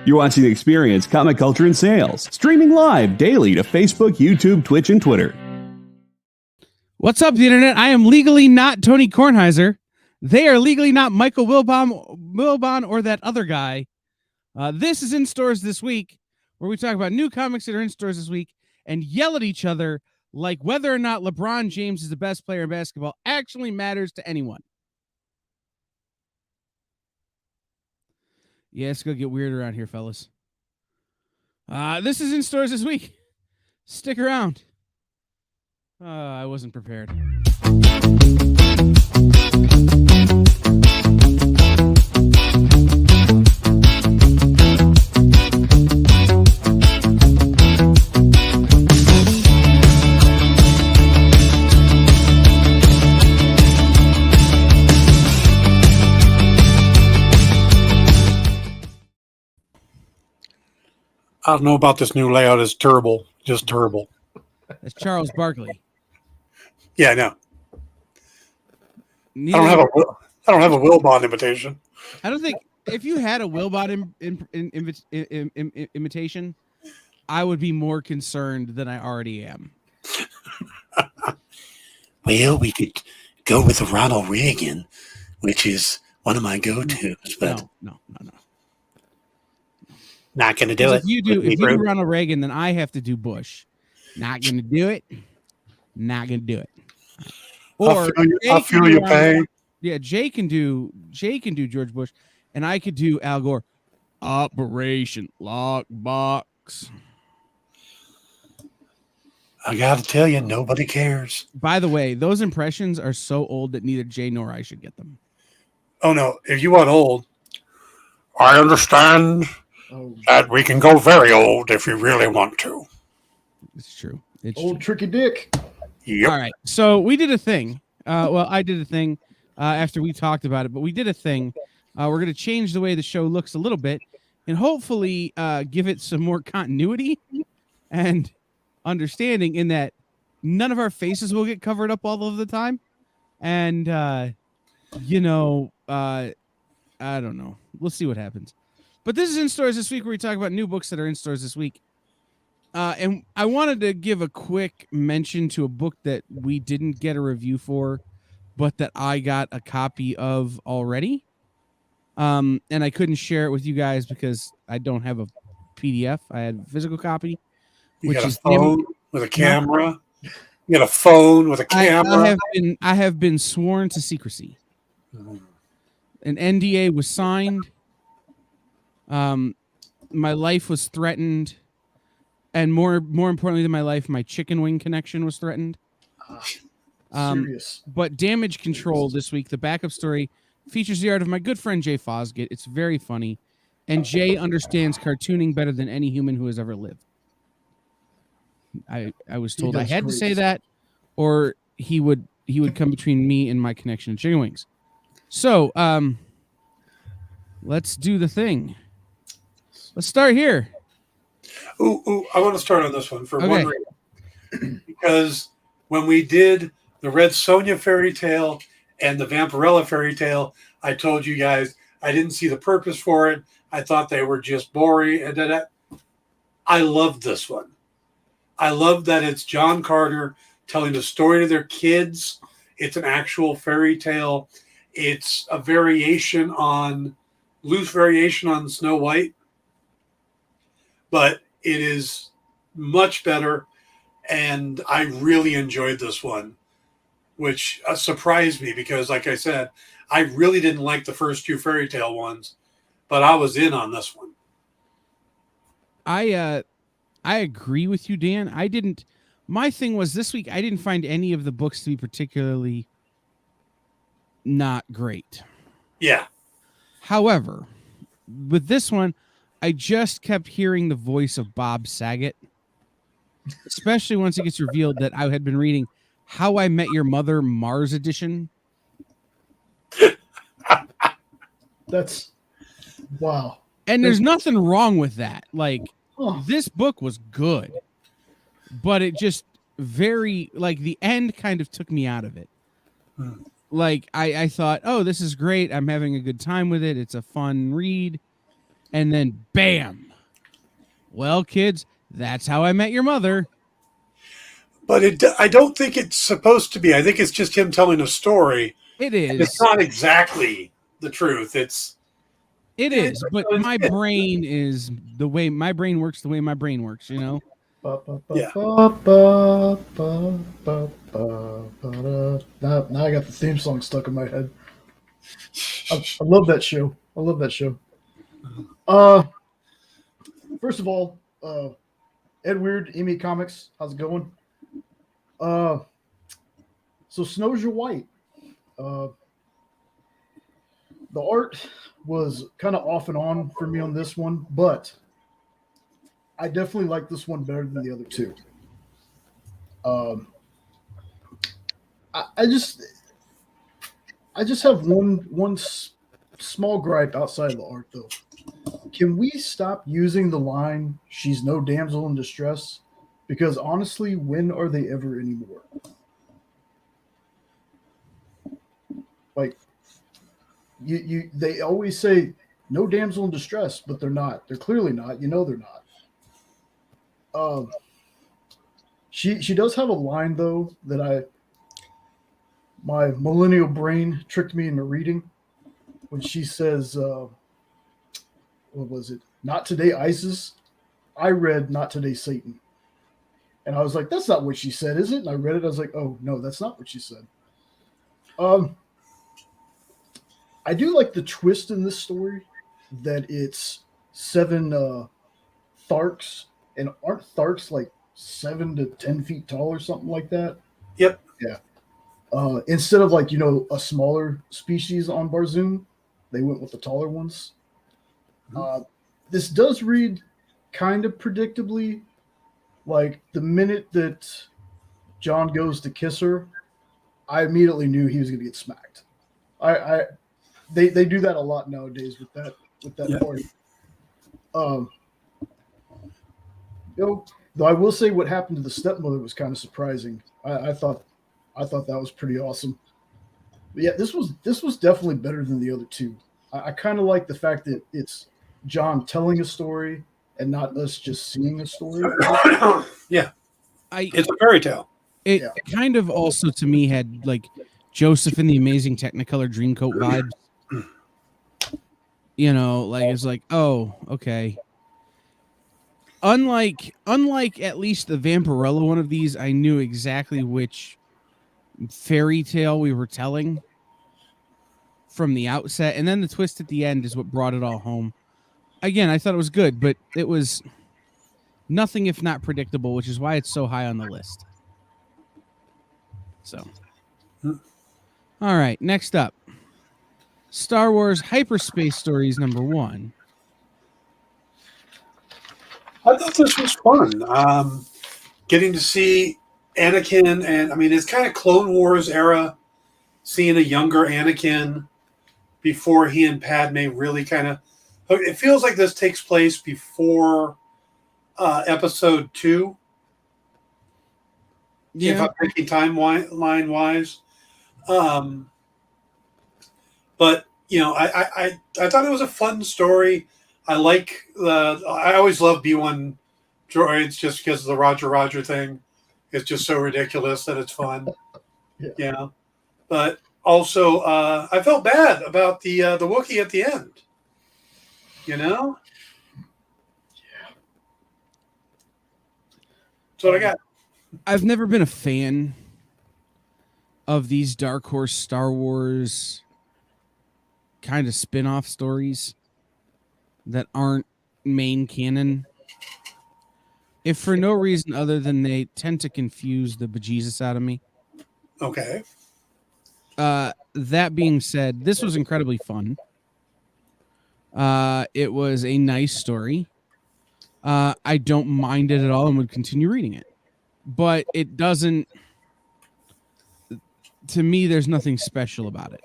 You're watching Experience Comic Culture and Sales, streaming live daily to Facebook, YouTube, Twitch, and Twitter. What's up, the internet? I am legally not Tony Kornheiser. They are legally not Michael Wilbon or that other guy. This is In Stores This Week, where we talk about new comics that are in stores this week and yell at each other like whether or not LeBron James is the best player in basketball actually matters to anyone. Yeah, it's going to get weird around here, fellas. This is In Stores This Week. Stick around. I wasn't prepared. I don't know about this new layout. It's terrible. Just terrible. That's Charles Barkley. Yeah, I know. I don't have a Wilbon invitation. I don't think if you had a Wilbon imitation, I would be more concerned than I already am. Well, we could go with Ronald Reagan, which is one of my go-tos. But No. Not going to do it. If you do Ronald Reagan, then I have to do Bush. Not going to do it. Not going to do it. Or I'll feel your pain. Yeah, Jay can do George Bush, and I could do Al Gore. Operation Lockbox. I got to tell you, nobody cares. By the way, those impressions are so old that neither Jay nor I should get them. Oh, no. If you want old, I understand that we can go very old if you really want to. It's true. Old tricky dick. Yep. All right. So we did a thing. I did a thing after we talked about it, but we did a thing. We're going to change the way the show looks a little bit and hopefully give it some more continuity and understanding in that none of our faces will get covered up all of the time. And, I don't know. We'll see what happens. But this is In Stores This Week, where we talk about new books that are in stores this week. And I wanted to give a quick mention to a book that we didn't get a review for, but that I got a copy of already. And I couldn't share it with you guys because I don't have a PDF. I had a physical copy. You got a phone with a camera. You got a phone with a camera. I have been sworn to secrecy. An NDA was signed. My life was threatened, and more importantly than my life, my chicken wing connection was threatened. Serious. But Damage Control this week, the backup story, features the art of my good friend Jay Fosgate. It's very funny, and Jay understands cartooning better than any human who has ever lived. I was told I had to say that, or he would come between me and my connection to chicken wings. So, let's do the thing. Let's start here. Ooh, I want to start on this one for one reason. Because when we did the Red Sonja fairy tale and the Vampirella fairy tale, I told you guys I didn't see the purpose for it. I thought they were just boring. And I love this one. I love that it's John Carter telling the story to their kids. It's an actual fairy tale. It's a loose variation on Snow White. But it is much better, and I really enjoyed this one, which surprised me because, like I said, I really didn't like the first two fairy tale ones, but I was in on this one. I agree with you, Dan. My thing was this week, I didn't find any of the books to be particularly not great. Yeah. However, with this one, I just kept hearing the voice of Bob Saget, especially once it gets revealed that I had been reading How I Met Your Mother Mars Edition. That's wow. And there's nothing wrong with that. Like, this book was good, but it just the end kind of took me out of it. Like, I thought, oh, this is great. I'm having a good time with it. It's a fun read. and then bam. Well, kids, that's how I met your mother. But I don't think it's supposed to be. I think it's just him telling a story. It It's is. not exactly the truth. It is, but my brain is the way my brain works, the way my brain works, you know? Yeah. Now I got the theme song stuck in my head. I love that show. I love that show. First of all, Ed Weird, Amy Comics, how's it going? So Snow's Your White. The art was kind of off and on for me on this one, but I definitely like this one better than the other two. I just have one small gripe outside of the art though. Can we stop using the line "She's no damsel in distress"? Because honestly, when are they ever anymore? Like they always say no damsel in distress, but they're not. They're clearly not. You know they're not. She does have a line though that my millennial brain tricked me into reading when she says, what was it? Not today, ISIS. I read not today, Satan. And I was like, that's not what she said, is it? And I read it. I was like, oh no, that's not what she said. I do like the twist in this story that it's 7 Tharks, and aren't Tharks like 7 to 10 feet tall or something like that? Yep. Yeah. Instead of like, a smaller species on Barzoom, they went with the taller ones. This does read kind of predictably. Like the minute that John goes to kiss her, I immediately knew he was going to get smacked. They do that a lot nowadays with that party. Though I will say what happened to the stepmother was kind of surprising. I thought that was pretty awesome. But yeah, this was definitely better than the other two. I kind of like the fact that it's John telling a story and not us just seeing a story. Yeah, it's a fairy tale. It kind of also to me had like Joseph in the Amazing Technicolor Dreamcoat vibes. It's like, oh, okay. Unlike at least the Vampirella one of these, I knew exactly which fairy tale we were telling from the outset, and then the twist at the end is what brought it all home. Again, I thought it was good, but it was nothing if not predictable, which is why it's so high on the list. So, all right, next up, Star Wars Hyperspace Stories #1. I thought this was fun. Getting to see Anakin, and I mean, it's kind of Clone Wars era, seeing a younger Anakin before he and Padme really kind of. It feels like this takes place before Episode 2. Yeah, if I'm thinking timeline wise. But I thought it was a fun story. I always love B1 droids just because of the Roger thing. It's just so ridiculous that it's fun. Yeah. But also, I felt bad about the Wookiee at the end. Yeah. That's what I got. I've never been a fan of these Dark Horse Star Wars kind of spin-off stories that aren't main canon. If for no reason other than they tend to confuse the bejesus out of me. Okay. That being said, this was incredibly fun. It was a nice story. I don't mind it at all and would continue reading it. But it doesn't... To me, there's nothing special about it.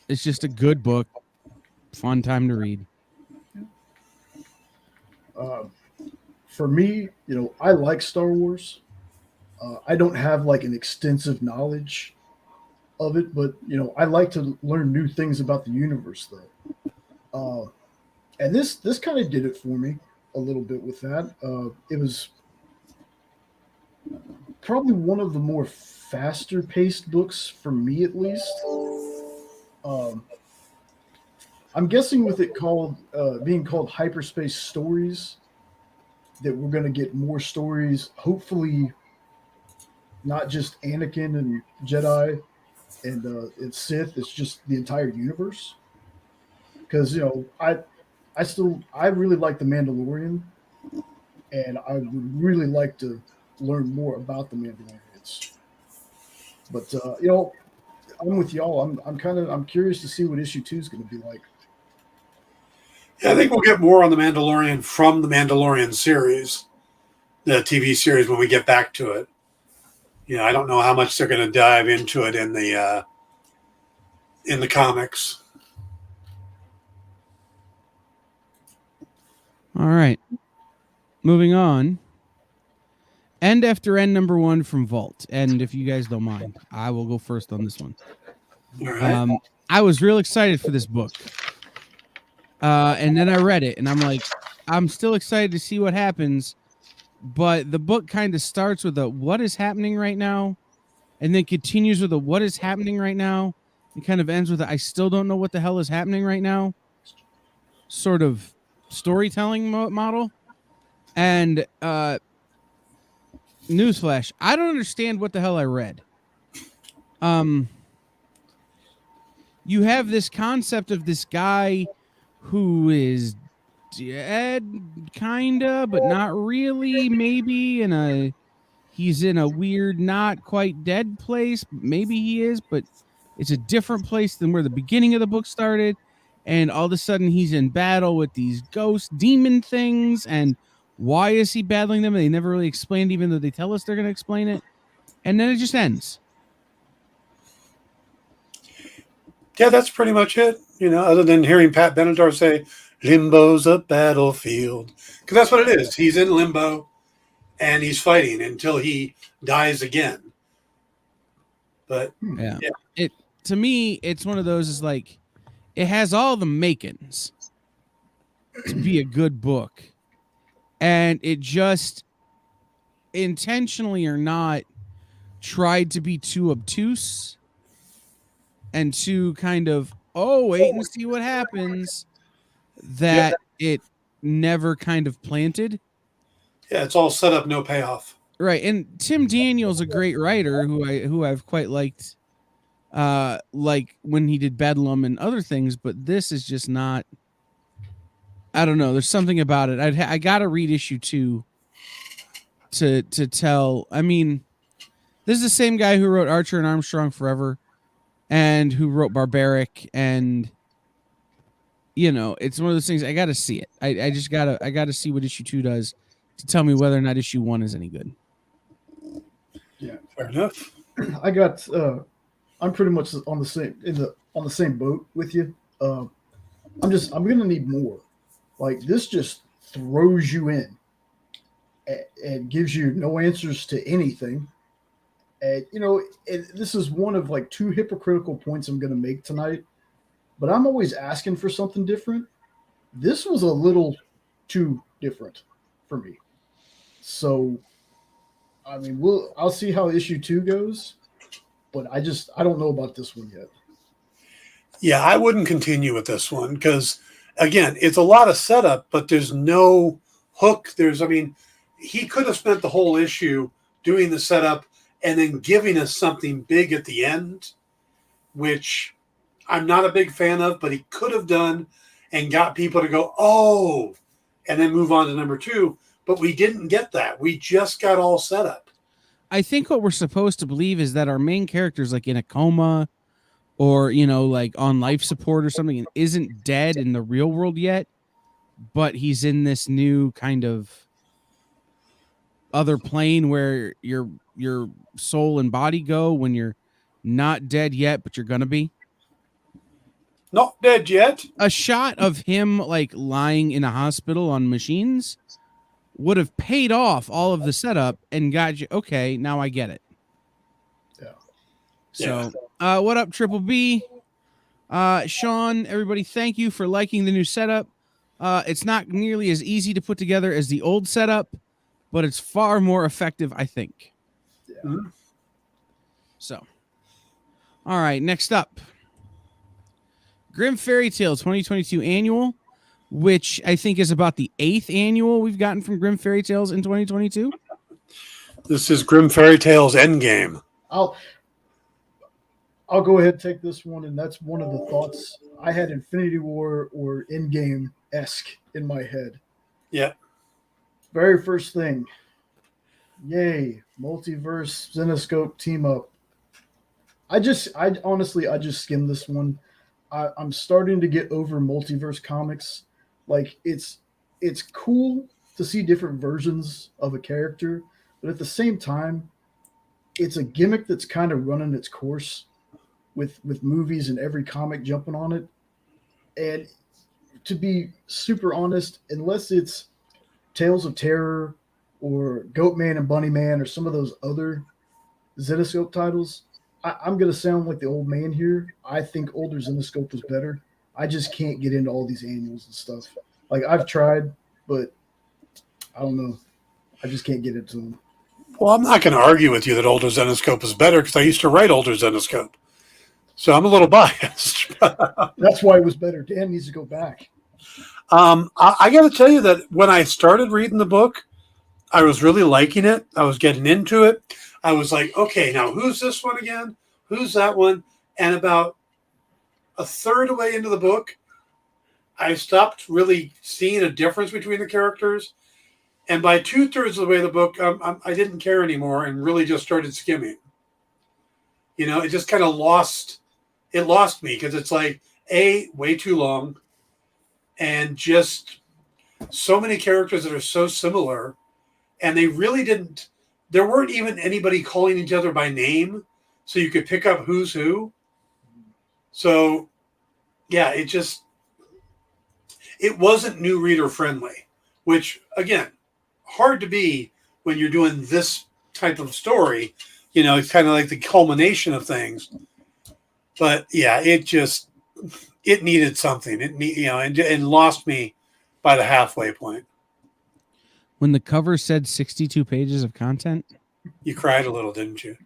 It's just a good book. Fun time to read. For me, I like Star Wars. I don't have like an extensive knowledge of it, but I like to learn new things about the universe though. And this kind of did it for me a little bit with that. It was probably one of the more faster paced books for me, at least. Um, I'm guessing with it called being called Hyperspace Stories, that we're going to get more stories. Hopefully, not just Anakin and Jedi and Sith. It's just the entire universe. Because I really like the Mandalorian, and I would really like to learn more about the Mandalorians. But I'm with y'all. I'm curious to see what issue 2 is going to be like. Yeah, I think we'll get more on the Mandalorian from the Mandalorian series, the TV series, when we get back to it. I don't know how much they're going to dive into it in the comics. All right. Moving on. End after end number 1 from Vault. And if you guys don't mind, I will go first on this one. All right. I was real excited for this book. And then I read it, and I'm like, I'm still excited to see what happens. But the book kind of starts with a what is happening right now, and then continues with a what is happening right now, and kind of ends with a I still don't know what the hell is happening right now sort of storytelling model. And newsflash, I don't understand what the hell I read. You have this concept of this guy who is dead, kinda, but not really, maybe, he's in a weird, not quite dead place. Maybe he is, but it's a different place than where the beginning of the book started. And all of a sudden he's in battle with these ghost demon things. And why is he battling them? And they never really explained, even though they tell us they're going to explain it. And then it just ends. Yeah, that's pretty much it. Other than hearing Pat Benatar say, "Limbo's a battlefield," because that's what it is. He's in limbo, and he's fighting until he dies again. But yeah. To me, it's one of those is like, it has all the makings to be a good book, and it just intentionally or not tried to be too obtuse and too kind of wait and see what happens, that it never kind of planted. Yeah, it's all set up, no payoff. Right. And Tim Daniel's a great writer who I've quite liked, like when he did Bedlam and other things, but this is just not, I don't know. There's something about it. I got to read issue 2 to tell. I mean, this is the same guy who wrote Archer and Armstrong Forever and who wrote Barbaric, and it's one of those things. I got to see it. I got to see what issue 2 does to tell me whether or not issue 1 is any good. Yeah, fair enough. I'm pretty much on the same boat with you. I'm gonna need more. Like, this just throws you in and gives you no answers to anything. And this is one of like 2 hypocritical points I'm gonna make tonight. But I'm always asking for something different. This was a little too different for me. So, I mean, I'll see how issue 2 goes, but I don't know about this one yet. Yeah, I wouldn't continue with this one because, again, it's a lot of setup, but there's no hook. He could have spent the whole issue doing the setup and then giving us something big at the end, which I'm not a big fan of, but he could have done and got people to go, oh, and then move on to number 2. But we didn't get that. We just got all set up. I think what we're supposed to believe is that our main character's like in a coma or, like on life support or something, and isn't dead in the real world yet, but he's in this new kind of other plane where your soul and body go when you're not dead yet, but you're going to be. Not dead yet. A shot of him like lying in a hospital on machines would have paid off all of the setup and got you, okay, now I get it. Yeah. So, what up, Triple B? Sean, everybody, thank you for liking the new setup. It's not nearly as easy to put together as the old setup, but it's far more effective, I think. Yeah. Mm-hmm. So, all right, next up, Grimm Fairy Tale 2022 annual, which I think is about the 8th annual we've gotten from Grimm Fairy Tales in 2022. This is Grimm Fairy Tales Endgame. I'll go ahead and take this one, and that's one of the thoughts I had. Infinity War or Endgame-esque in my head. Yeah. Very first thing. Yay, multiverse Zenoscope team up. I honestly just skimmed this one. I'm starting to get over multiverse comics. Like it's cool to see different versions of a character, but at the same time, it's a gimmick that's kind of running its course with movies and every comic jumping on it. And to be super honest, unless it's Tales of Terror or Goatman and Bunnyman or some of those other Zenoscope titles, I'm going to sound like the old man here. I think older Zenoscope was better. I just can't get into all these annuals and stuff. Like, I've tried, but I don't know. I just can't get into them. Well, I'm not going to argue with you that older Zenoscope is better because I used to write older Zenoscope. So I'm a little biased. That's why it was better. Dan needs to go back. I got to tell you that when I started reading the book, I was really liking it. I was getting into it. I was like, okay, now who's this one again? Who's that one? And about a third of the way into the book, I stopped really seeing a difference between the characters. And by 2/3 of the way of the book, I didn't care anymore and really just started skimming. You know, it just kind of lost me because it's like, way too long, and just so many characters that are so similar, and they really didn't. There weren't even anybody calling each other by name, so you could pick up who's who. So, yeah, it wasn't new reader friendly, which again, hard to be when you're doing this type of story. You know, it's kind of like the culmination of things. But yeah, it needed something. And lost me by the halfway point. When the cover said 62 pages of content, You cried a little, didn't you?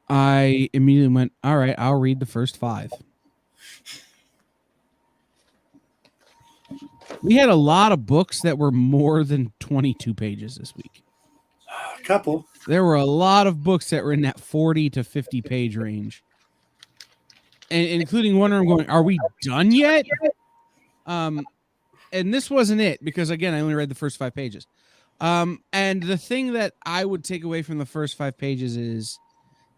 I immediately went, all right, I'll read the first 5. We had a lot of books that were more than 22 pages this week. A couple. There were a lot of books that were in that 40 to 50 page range. And including one where I'm going, are we done yet? And this wasn't it, because again, I only read the first 5 pages. And the thing that I would take away from the first 5 pages is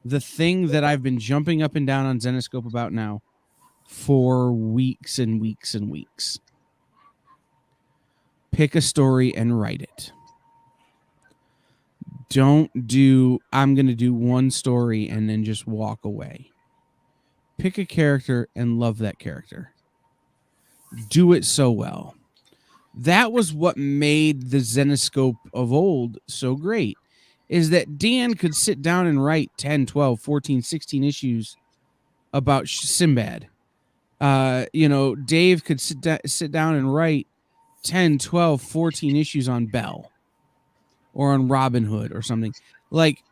the thing that I've been jumping up and down on Zenoscope about now for weeks and weeks and weeks. Pick a story and write it. Don't do, I'm going to do one story and then just walk away. Pick a character and love that character. Do it so well. That was what made the Zenoscope of old so great, is that Dan could sit down and write 10, 12, 14, 16 issues about Sinbad. Dave could sit down and write 10, 12, 14 issues on Belle or on Robin Hood or something. Like,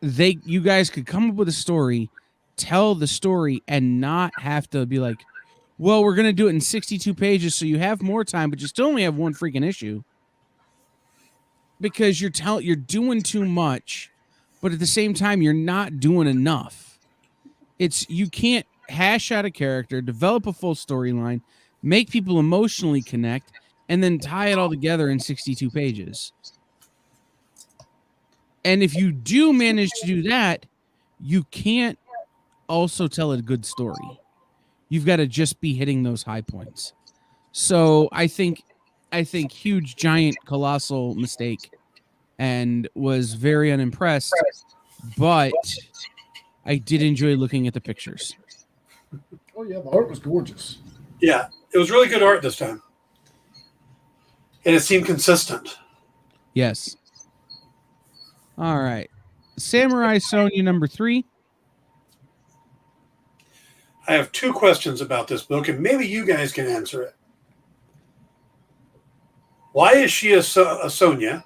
you guys could come up with a story, tell the story, and not have to be like, well, we're going to do it in 62 pages so you have more time, but you still only have one freaking issue. Because you're doing too much, but at the same time, you're not doing enough. You can't hash out a character, develop a full storyline, make people emotionally connect, and then tie it all together in 62 pages. And if you do manage to do that, you can't also tell a good story. You've got to just be hitting those high points. So I think huge, giant, colossal mistake, and was very unimpressed, but I did enjoy looking at the pictures. Oh yeah, the art was gorgeous. Yeah, it was really good art this time. And it seemed consistent. Yes. All right. Samurai Sonya number 3. I have two questions about this book, and maybe you guys can answer it. Why is she a Sonya?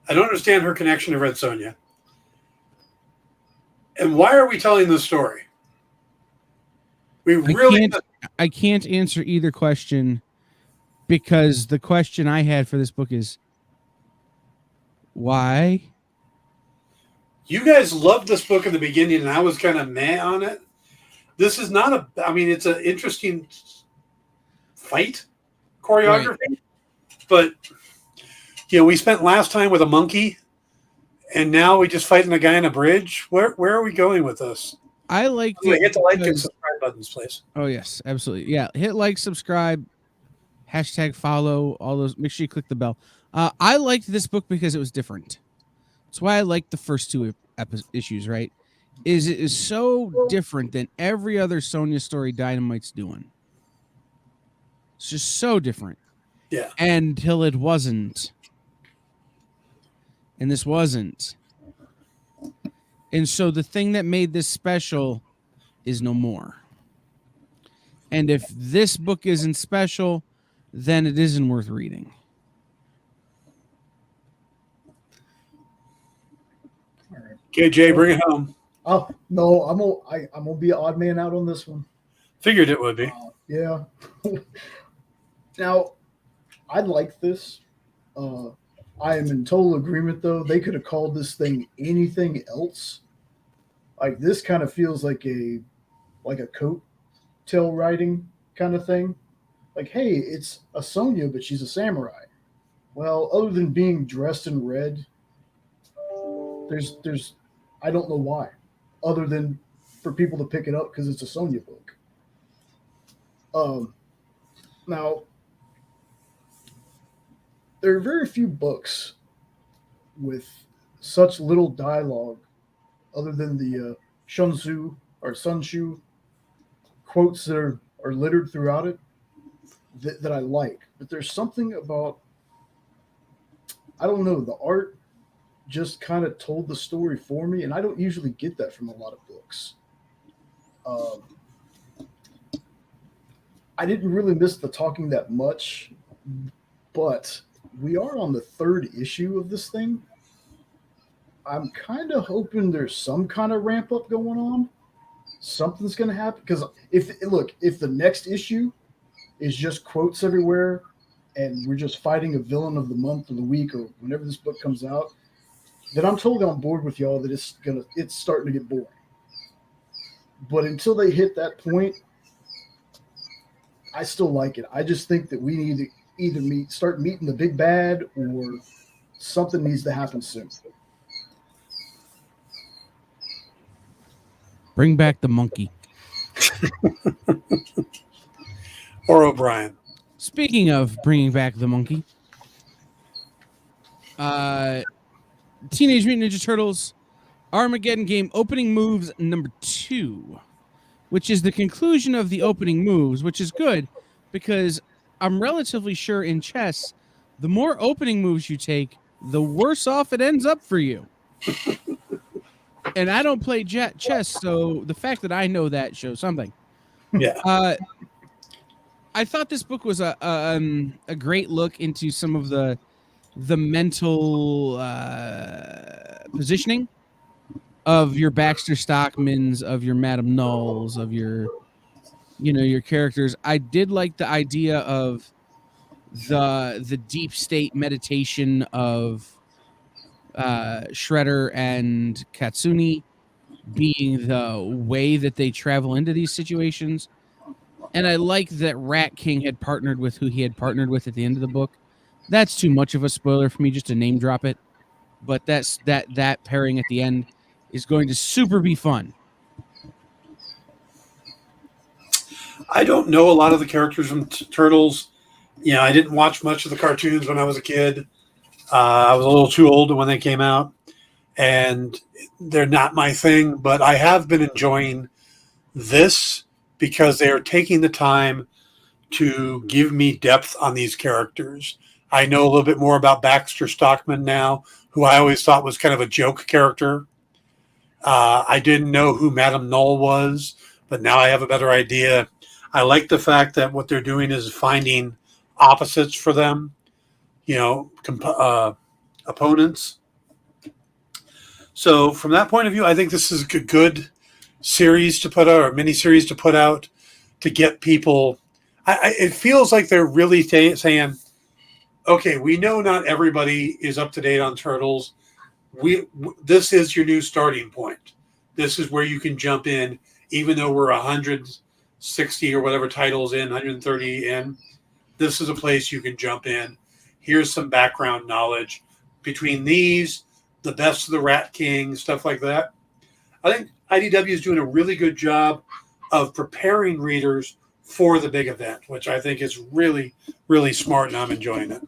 I don't understand her connection to Red Sonja. And why are we telling this story? I can't answer either question because the question I had for this book is why? You guys loved this book in the beginning, and I was kind of meh on it. This is not it's an interesting fight choreography, right. But we spent last time with a monkey, and now we just fighting a guy on a bridge. Where are we going with this? I like hit the like and subscribe buttons, please. Oh yes, absolutely. Yeah, hit like, subscribe, # follow, all those. Make sure you click the bell. I liked this book because it was different. That's why I liked the first two issues. Right? It is so different than every other Sonya story Dynamite's doing. It's just so different. Yeah. Until it wasn't. And this wasn't. And so the thing that made this special is no more. And if this book isn't special, then it isn't worth reading. All right. Okay, Jay, bring it home. Oh no, I'm gonna be an odd man out on this one. Figured it would be. Yeah. Now, I like this. I am in total agreement, though. They could have called this thing anything else. Like, this kind of feels like a coattail riding kind of thing. Like, hey, it's a Sonya, but she's a samurai. Well, other than being dressed in red, there's I don't know why, other than for people to pick it up because it's a Sonya book. Now, there are very few books with such little dialogue other than the Shunshu or Sunshu quotes that are littered throughout it that I like. But there's something about, I don't know, the art just kind of told the story for me, and I don't usually get that from a lot of books. I didn't really miss the talking that much, but we are on the 3rd issue of this thing. I'm kind of hoping there's some kind of ramp up going on. Something's going to happen. Because if the next issue is just quotes everywhere and we're just fighting a villain of the month or the week or whenever this book comes out, then I'm totally on board with y'all that it's starting to get boring. But until they hit that point, I still like it. I just think that we need to either start meeting the big bad or something needs to happen soon. Bring back the monkey. Or O'Brien. Speaking of bringing back the monkey, Teenage Mutant Ninja Turtles Armageddon Game opening moves number 2, which is the conclusion of the opening moves, which is good because I'm relatively sure in chess, the more opening moves you take, the worse off it ends up for you. And I don't play chess, so the fact that I know that shows something. Yeah. I thought this book was a great look into some of the mental positioning of your Baxter Stockmans, of your Madame Nulls, of your characters. I did like the idea of the deep state meditation of Shredder and Katsuni being the way that they travel into these situations. And I like that Rat King had partnered with who he had partnered with at the end of the book. That's too much of a spoiler for me just to name drop it. But that pairing at the end is going to super be fun. I don't know a lot of the characters from Turtles. I didn't watch much of the cartoons when I was a kid. I was a little too old when they came out, and they're not my thing. But I have been enjoying this because they are taking the time to give me depth on these characters. I know a little bit more about Baxter Stockman now, who I always thought was kind of a joke character. I didn't know who Madame Null was, but now I have a better idea. I like the fact that what they're doing is finding opposites for them, opponents. So from that point of view, I think this is a good series to put out, or mini series to put out, to get people. It feels like they're really saying, okay, we know not everybody is up to date on Turtles. This is your new starting point. This is where you can jump in, even though we're 160 or whatever titles in, 130 in. This is a place you can jump in. Here's some background knowledge between these, the best of the Rat King, stuff like that. I think IDW is doing a really good job of preparing readers for the big event, which I think is really, really smart, and I'm enjoying it.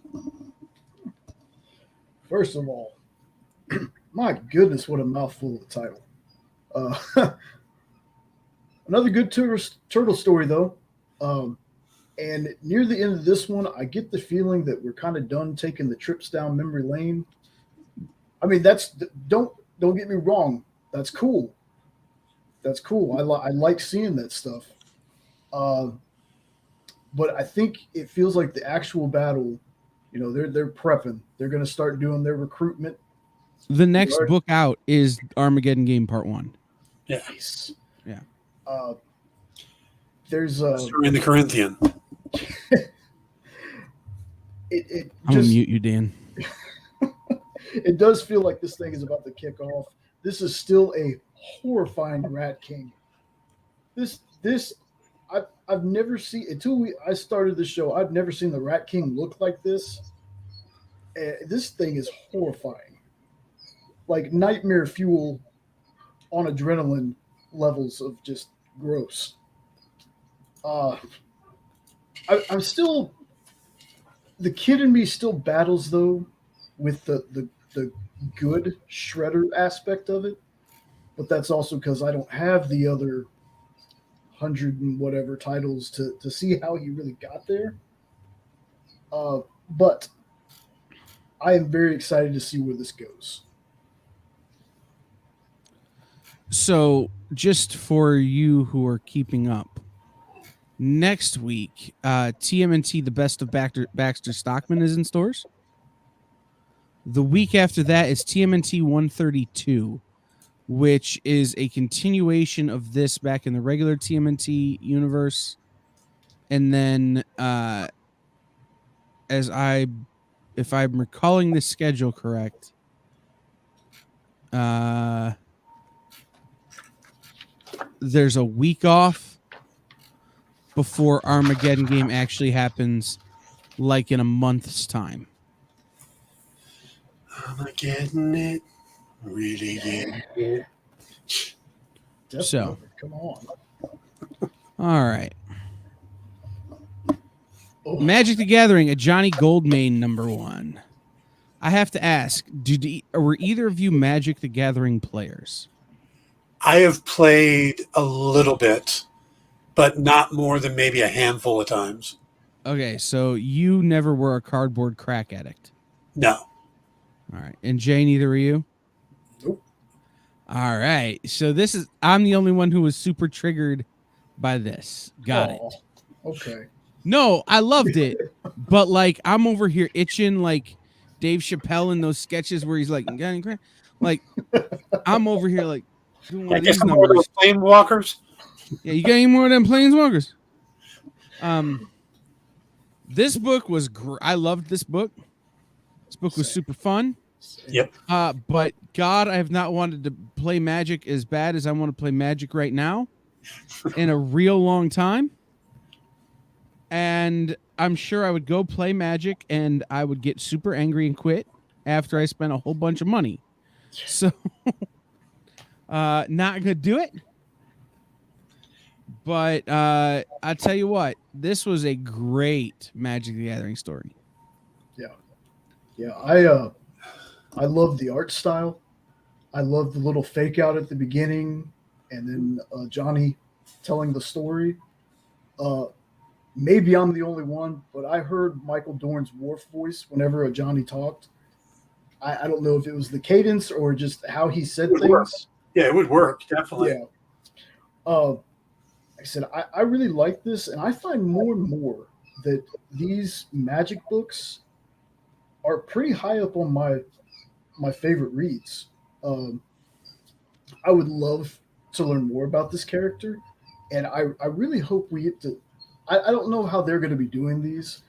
First of all, my goodness, what a mouthful of a title. Another good turtle story, though. And near the end of this one, I get the feeling that we're kind of done taking the trips down memory lane. I mean, don't get me wrong. That's cool. That's cool. I like seeing that stuff. But I think it feels like the actual battle, they're prepping. They're going to start doing their recruitment. The next book out is Armageddon Game Part 1. Yeah. Nice. Yeah. There's in the Corinthian. I'm gonna mute you, Dan. It does feel like this thing is about to kick off. This is still a horrifying Rat King. I've never seen, until I started the show, I've never seen the Rat King look like this. This thing is horrifying. Like nightmare fuel on adrenaline levels of just gross. I'm still, the kid in me still battles though with the good Shredder aspect of it, but that's also because I don't have the other 100 and whatever titles to see how he really got there. But I am very excited to see where this goes. So, just for you who are keeping up, next week, TMNT The Best of Baxter Stockman is in stores. The week after that is TMNT 132, which is a continuation of this back in the regular TMNT universe. And then, if I'm recalling this schedule correct, there's a week off before Armageddon Game actually happens, like in a month's time. Armageddon it. Really getting it. So, come on. All right. Magic the Gathering, a Johnny Goldmane #1. I have to ask, were either of you Magic the Gathering players? I have played a little bit, but not more than maybe a handful of times. Okay, so you never were a cardboard crack addict? No. All right. And Jay, neither were you? Nope. All right. So I'm the only one who was super triggered by this. Got it. Okay. No, I loved it. But like, I'm over here itching like Dave Chappelle in those sketches where he's like, like I'm over here like doing one of these numbers. Those Planeswalkers? Yeah, you got any more of them Planeswalkers? This book was I loved this book. This book was super fun. Yep. But God, I have not wanted to play Magic as bad as I want to play Magic right now in a real long time. And I'm sure I would go play Magic and I would get super angry and quit after I spent a whole bunch of money. So not gonna do it. But I tell you what, this was a great Magic the Gathering story. Yeah, I love the art style. I love the little fake out at the beginning, and then Johnny telling the story. Maybe I'm the only one, but I heard Michael Dorn's Worf voice whenever Johnny talked. I don't know if it was the cadence or just how he said things. Yeah, it would work, definitely. Yeah. Like I said, I really like this, and I find more and more that these Magic books are pretty high up on my favorite reads. Um, I would love to learn more about this character, and I really hope we get to. I don't know how they're going to be doing these,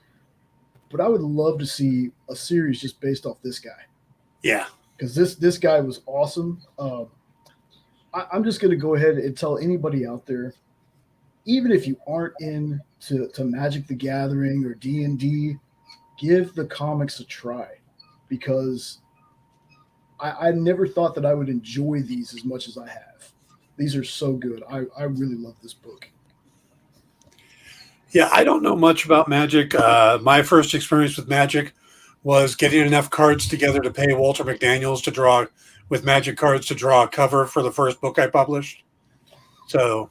but I would love to see a series just based off this guy. Yeah. Because this guy was awesome. I'm just going to go ahead and tell anybody out there, even if you aren't to Magic the Gathering or D&D, give the comics a try, because I never thought that I would enjoy these as much as I have. These are so good. I really love this book. Yeah, I don't know much about Magic. My first experience with Magic was getting enough cards together to pay Walter McDaniels to draw with Magic cards to draw a cover for the first book I published. So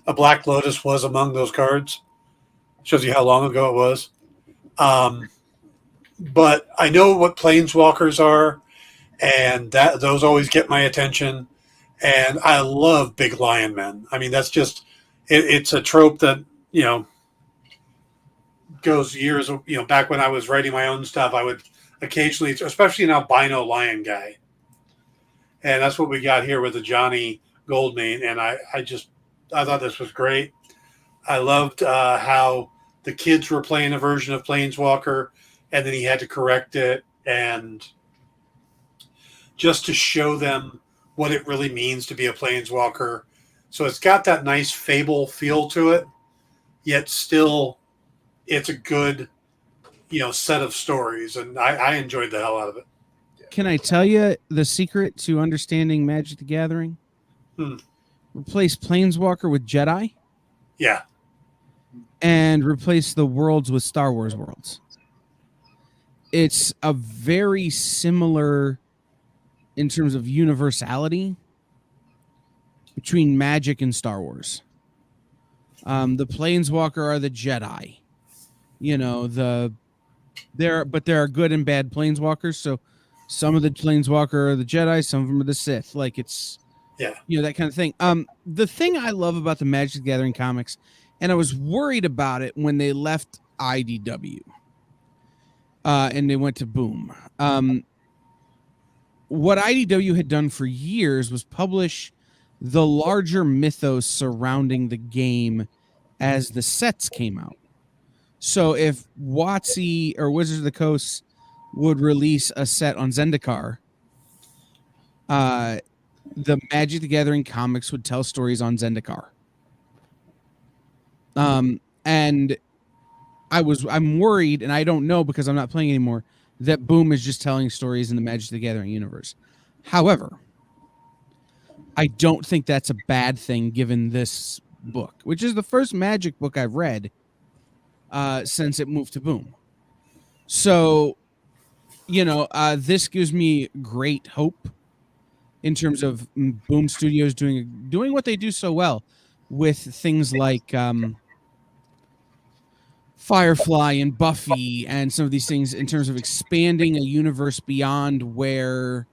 a Black Lotus was among those cards. Shows you how long ago it was. But I know what Planeswalkers are, and those always get my attention. And I love big lion men. I mean, that's just it's a trope that, goes years, back when I was writing my own stuff, I would occasionally, especially an albino lion guy. And that's what we got here with the Johnny Goldmane. And I thought this was great. I loved how the kids were playing a version of Planeswalker, and then he had to correct it, and just to show them what it really means to be a Planeswalker. So it's got that nice fable feel to it, yet still it's a good, set of stories, and I enjoyed the hell out of it. Can I tell you the secret to understanding Magic the Gathering? Replace Planeswalker with Jedi. Yeah. And replace the worlds with Star Wars worlds. It's a very similar, in terms of universality, between Magic and Star Wars. The Planeswalker are the Jedi. There are good and bad Planeswalkers. So some of the Planeswalker are the Jedi, some of them are the Sith. Like it's, that kind of thing. The thing I love about the Magic the Gathering comics, and I was worried about it when they left IDW, and they went to Boom. What IDW had done for years was publish the larger mythos surrounding the game as the sets came out. So if WotC or Wizards of the Coast would release a set on Zendikar, the Magic the Gathering comics would tell stories on Zendikar. And I'm worried, and I don't know because I'm not playing anymore, that Boom is just telling stories in the Magic the Gathering universe. However, I don't think that's a bad thing given this book, which is the first Magic book I've read since it moved to Boom. So, this gives me great hope in terms of Boom Studios doing what they do so well with things like Firefly and Buffy and some of these things, in terms of expanding a universe beyond where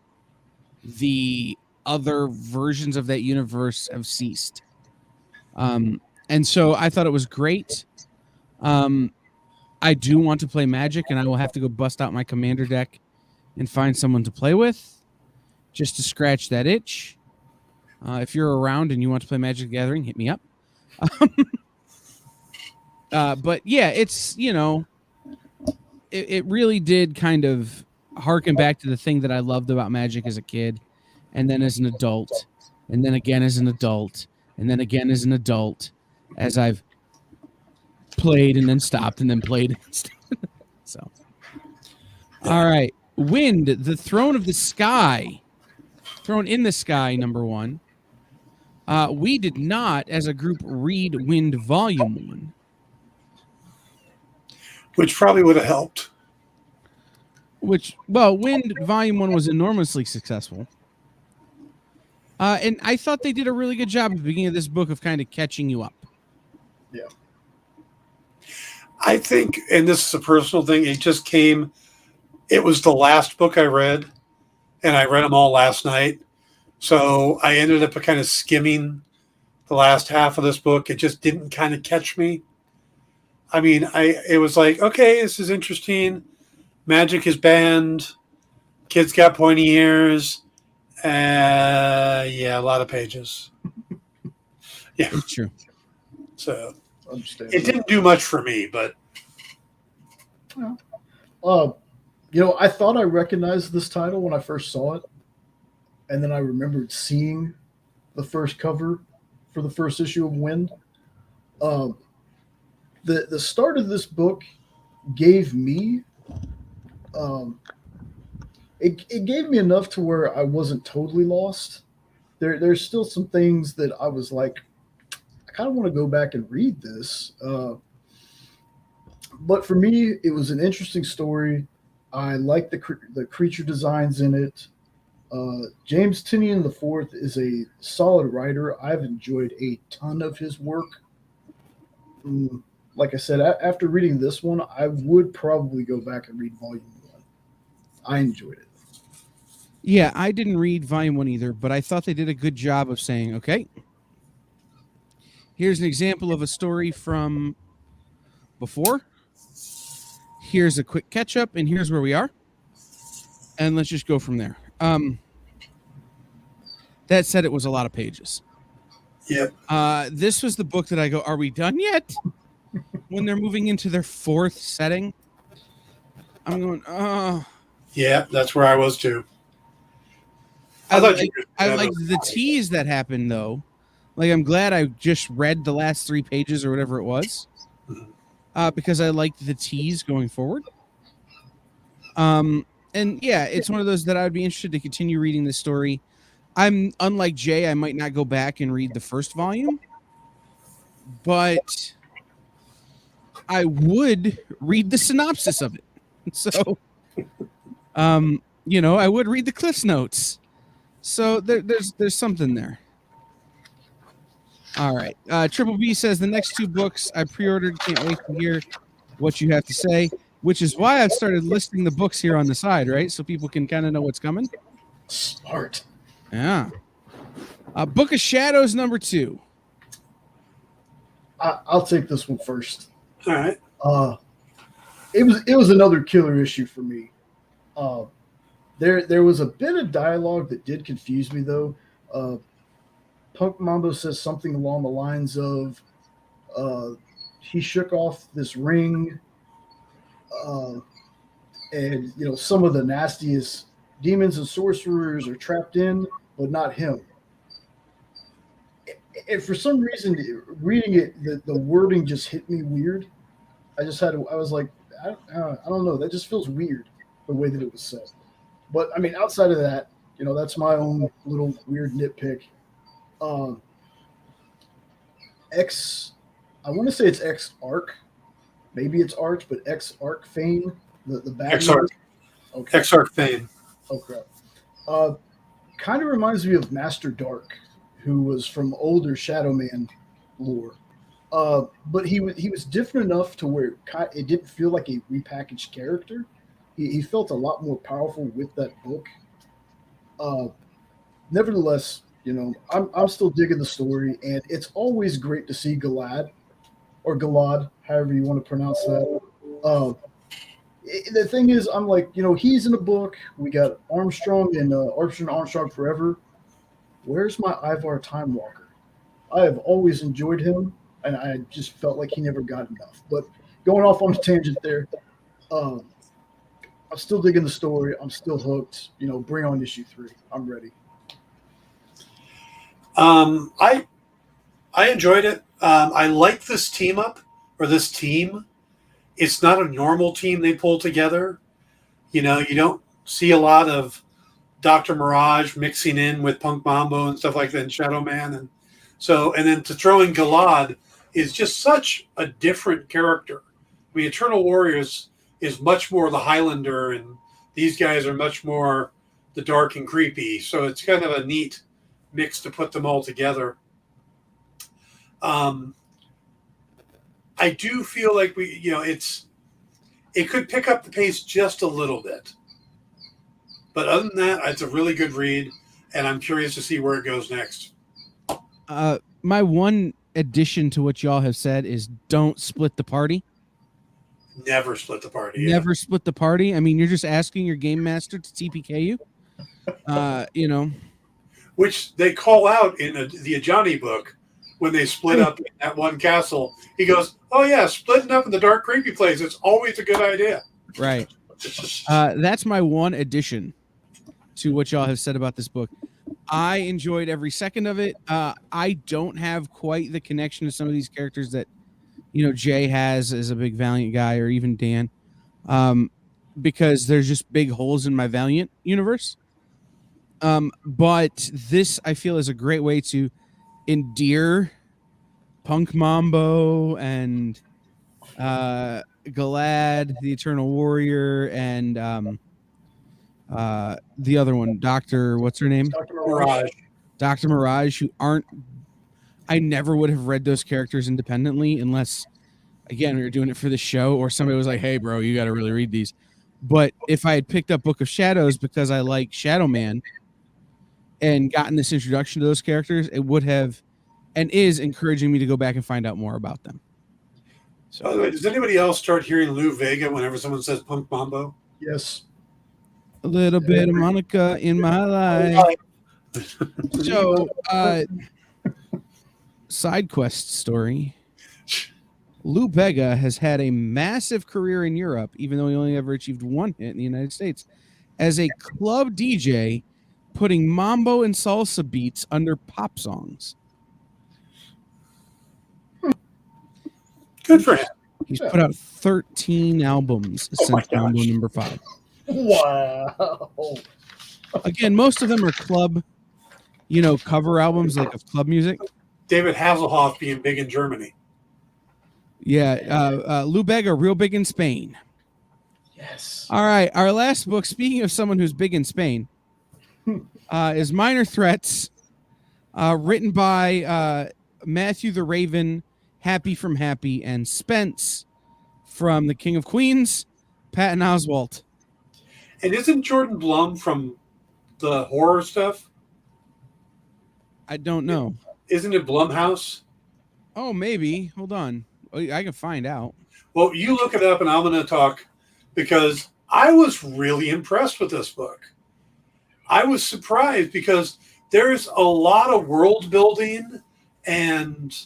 the other versions of that universe have ceased. And so I thought it was great. I do want to play Magic, and I will have to go bust out my Commander deck and find someone to play with just to scratch that itch. If you're around and you want to play Magic the Gathering, hit me up. But yeah, it's, it really did kind of harken back to the thing that I loved about Magic as a kid, and then as an adult, and then again as an adult, and then again as an adult, as I've played and then stopped and then played and stopped. So, all right. Wind, the Throne of the Sky. Throne in the Sky, number 1. We did not, as a group, read Wind Volume 1. Which probably would have helped. Wind Volume 1 was enormously successful. And I thought they did a really good job at the beginning of this book of kind of catching you up. Yeah. I think, and this is a personal thing, it was the last book I read, and I read them all last night. So I ended up kind of skimming the last half of this book. It just didn't kind of catch me. I mean, it was like, okay, this is interesting. Magic is banned. Kids got pointy ears. Yeah, a lot of pages. Yeah, It's true. so Understandable. it didn't do much for me, but I thought I recognized this title when I first saw it, and then I remembered seeing the first cover for the first issue of Wind. The start of this book gave me it gave me enough to where I wasn't totally lost. There's still some things that I was like, I kind of want to go back and read this. But for me, it was an interesting story. I like the creature designs in it. James Tynion IV is a solid writer. I've enjoyed a ton of his work. Like I said, after reading this one, I would probably go back and read Volume 1. I enjoyed it. Yeah, I didn't read Volume 1 either, but I thought they did a good job of saying, okay, here's an example of a story from before. Here's a quick catch-up, and here's where we are. And let's just go from there. That said, it was a lot of pages. yep. This was the book that I go, are we done yet? When they're moving into their fourth setting. I'm going, Yeah, that's where I was too. I thought like the tease that happened, though. Like, I'm glad I just read the last 3 pages or whatever it was. Because I liked the tease going forward. And yeah, it's one of those that I would be interested to continue reading this story. I'm unlike Jay, I might not go back and read the first volume, but I would read the synopsis of it. So, I would read the Cliff's Notes. So there's something there. All right. Triple B says the next 2 books I pre-ordered. Can't wait to hear what you have to say, which is why I've started listing the books here on the side, right? So people can kind of know what's coming. Smart. Yeah. Book of Shadows number 2. I'll take this one first. All right. It was another killer issue for me. There was a bit of dialogue that did confuse me though. Punk Mambo says something along the lines of he shook off this ring, and some of the nastiest demons and sorcerers are trapped in, but not him. And for some reason, reading it, the wording just hit me weird. I was like, I don't know. That just feels weird the way that it was said. But I mean, outside of that, that's my own little weird nitpick. I want to say it's X-Arc. Maybe it's Arch, but X-Arc Fane, the bad X-Arc. Okay. X-Arc Fane. Oh crap. Kind of reminds me of Master Dark, who was from older Shadow Man lore. But he was different enough to where it didn't feel like a repackaged character. He felt a lot more powerful with that book. Nevertheless, I'm still digging the story, and it's always great to see Galad, or Galad, however you want to pronounce that. The thing is, I'm like, he's in a book. We got Armstrong and Armstrong Forever. Where's my Ivar Time Walker? I have always enjoyed him, and I just felt like he never got enough. But going off on a tangent there, I'm still digging the story. I'm still hooked. Bring on issue 3. I'm ready. I enjoyed it. I like this team up, or this team. It's not a normal team they pull together. You don't see a lot of Dr. Mirage mixing in with Punk Mambo and stuff like that, and Shadow Man. And then to throw in Galad is just such a different character. I mean, Eternal Warriors is much more the Highlander, and these guys are much more the dark and creepy. So it's kind of a neat mix to put them all together. I do feel like it could pick up the pace just a little bit. But other than that, it's a really good read. and I'm curious to see where it goes next. My one addition to what y'all have said is don't split the party. Never split the party. Never split the party. I mean, you're just asking your game master to TPK you. You know, which they call out in the Ajani book when they split up in that one castle. He goes, "Oh yeah, splitting up in the dark, creepy place. It's always a good idea." Right. That's my one addition to what y'all have said about this book. I enjoyed every second of it. I don't have quite the connection to some of these characters that, you know, Jay has as a big Valiant guy, or even Dan, because there's just big holes in my Valiant universe. But this, I feel, is a great way to endear Punk Mambo and Galad, the Eternal Warrior, and the other one, Dr. What's her name? Dr. Mirage, who aren't. I never would have read those characters independently unless, again, we were doing it for the show, or somebody was like, "Hey, bro, you got to really read these." But if I had picked up Book of Shadows because I like Shadow Man and gotten this introduction to those characters, it would have and is encouraging me to go back and find out more about them. So, by the way, does anybody else start hearing Lou Vega whenever someone says Punk Mambo? Yes. A little bit of Monica in my life. So, side quest story. Lou Bega has had a massive career in Europe, even though he only ever achieved one hit in the United States, as a club DJ, putting mambo and salsa beats under pop songs. Good for him. He's put out 13 albums since Mambo number 5. Wow. Again, most of them are club, you know, cover albums, like of club music. David Hasselhoff being big in Germany. Yeah, Lou Bega, real big in Spain. Yes. All right, our last book, speaking of someone who's big in Spain, is Minor Threats, written by Matthew the Raven, Happy from Happy, and Spence from The King of Queens, Patton Oswalt. And isn't Jordan Blum from the horror stuff? I don't know. Isn't it Blumhouse? Oh, maybe. Hold on. I can find out. Well, you look it up and I'm going to talk, because I was really impressed with this book. I was surprised because there's a lot of world building and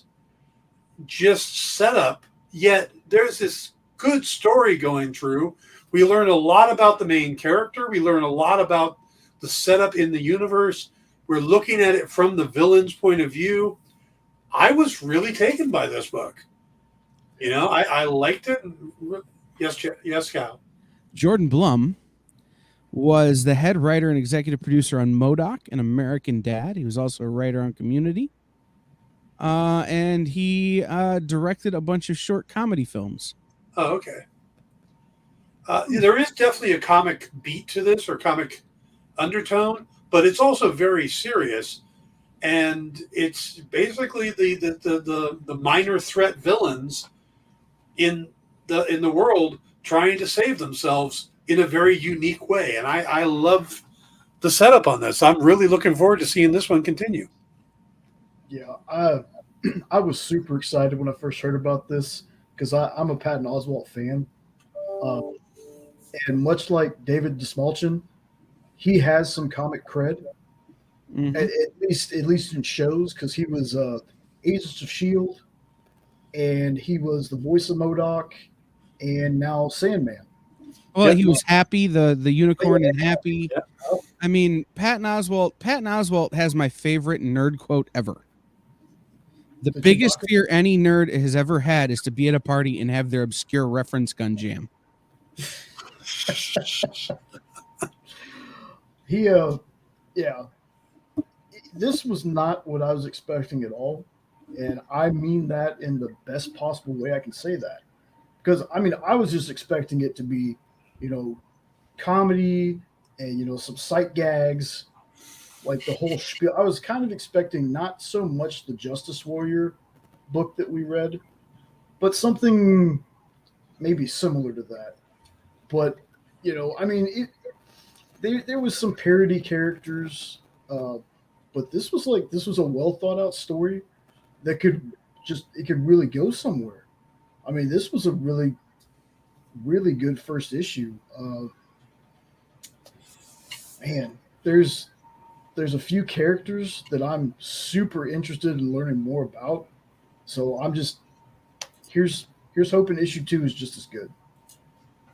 just setup, yet there's this good story going through. We learn a lot about the main character. We learn a lot about the setup in the universe. We're looking at it from the villain's point of view. I was really taken by this book. You know, I liked it. Yes, Cal. Jordan Blum was the head writer and executive producer on MODOK and American Dad. He was also a writer on Community. And he directed a bunch of short comedy films. Oh, okay. There is definitely a comic beat to this, or comic undertone, but it's also very serious. And it's basically the minor threat villains in the world trying to save themselves in a very unique way. And I love the setup on this. I'm really looking forward to seeing this one continue. Yeah, I was super excited when I first heard about this, because I'm a Patton Oswalt fan. And much like David Desmalchin, he has some comic cred, at least in shows, because he was Agents of S.H.I.E.L.D., and he was the voice of MODOK, and now Sandman. Well, he was Happy, the unicorn in Happy. Yeah. I mean, Patton Oswalt has my favorite nerd quote ever. The biggest fear any nerd has ever had is to be at a party and have their obscure reference gun jam. Yeah. This was not what I was expecting at all. And I mean that in the best possible way I can say that. Because, I mean, I was just expecting it to be, you know, comedy and, you know, some sight gags, like the whole spiel. I was kind of expecting not so much the Justice Warrior book that we read, but something maybe similar to that. But, you know, I mean, there was some parody characters. But this was a well thought out story that could really go somewhere. I mean, this was a really, really good first issue. Man, there's a few characters that I'm super interested in learning more about. So I'm just here's hoping issue 2 is just as good.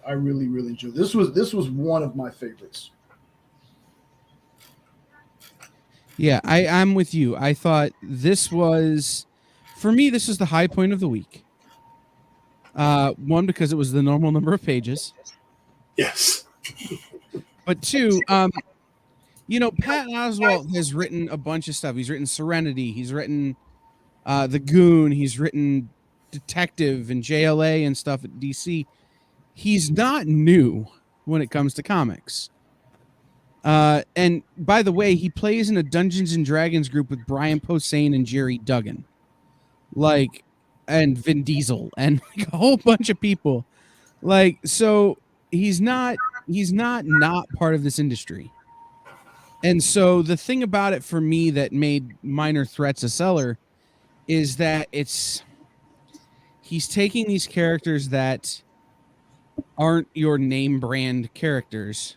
I really, really enjoyed this. This was one of my favorites. Yeah, I'm with you. I thought this was, for me, this was the high point of the week. One, because it was the normal number of pages. Yes. But two, Patton Oswalt has written a bunch of stuff. He's written Serenity. He's written The Goon. He's written Detective and JLA and stuff at DC. He's not new when it comes to comics. And by the way, he plays in a Dungeons and Dragons group with Brian Posehn and Jerry Duggan, and Vin Diesel and a whole bunch of people. So he's not part of this industry. And so the thing about it for me that made Minor Threats a seller is that he's taking these characters that aren't your name brand characters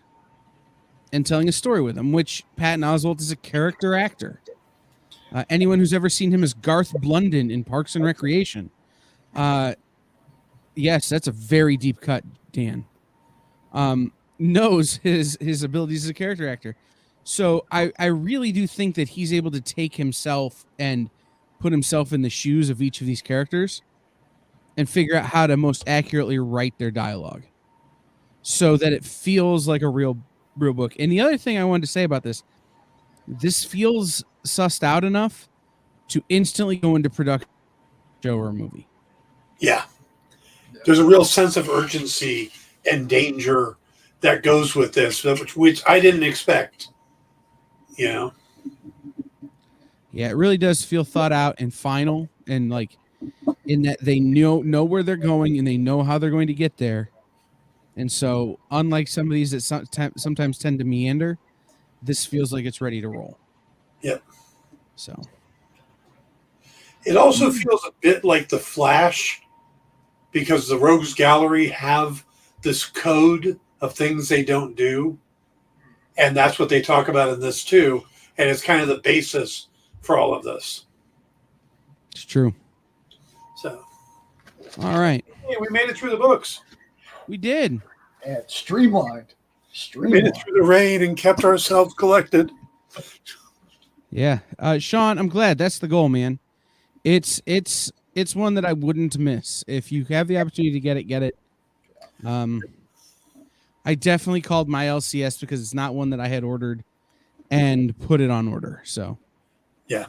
and telling a story with them, which Patton Oswalt is a character actor. Anyone who's ever seen him as Garth Blunden in Parks and Recreation. Yes, that's a very deep cut, Dan. Knows his abilities as a character actor. So I really do think that he's able to take himself and put himself in the shoes of each of these characters and figure out how to most accurately write their dialogue so that it feels like a real book. And the other thing I wanted to say about this feels sussed out enough to instantly go into production show or a movie. Yeah. There's a real sense of urgency and danger that goes with this, which I didn't expect. Yeah, it really does feel thought out and final, and in that they know where they're going and they know how they're going to get there. And so, unlike some of these that sometimes tend to meander, this feels like it's ready to roll. Yep. So it also feels a bit like The Flash, because the Rogues Gallery have this code of things they don't do, and that's what they talk about in this too. And it's kind of the basis for all of this. It's true. So, all right. Hey, we made it through the books. We did. And streamlined. We made it through the rain and kept ourselves collected. Yeah. Sean, I'm glad. That's the goal, man. It's one that I wouldn't miss. If you have the opportunity to get it. I definitely called my LCS because it's not one that I had ordered and put it on order. So yeah,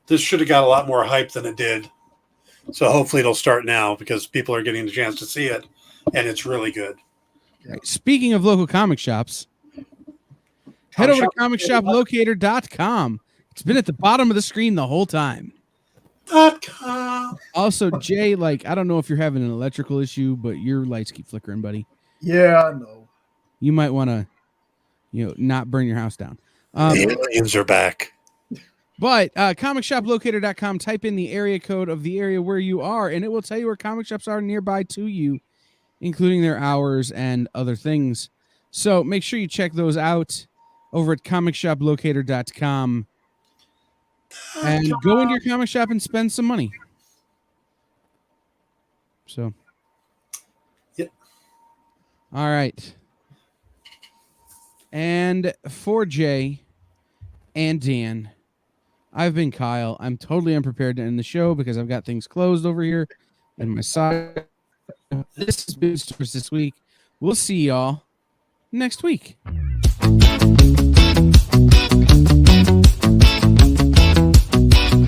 this should have got a lot more hype than it did. So hopefully it'll start now because people are getting the chance to see it, and it's really good. Right. Speaking of local comic shops, head over to comicshoplocator.com. It's been at the bottom of the screen the whole time. .com. Also, Jay, I don't know if you're having an electrical issue, but your lights keep flickering, buddy. Yeah, I know. You might want to, not burn your house down. The aliens are back. But comicshoplocator.com, type in the area code of the area where you are, and it will tell you where comic shops are nearby to you, including their hours and other things. So make sure you check those out over at comicshoplocator.com and go into your comic shop and spend some money. So. Yep. All right. And for Jay and Dan, I've been Kyle. I'm totally unprepared to end the show because I've got things closed over here in my side. This has been Stores This Week. We'll see y'all next week.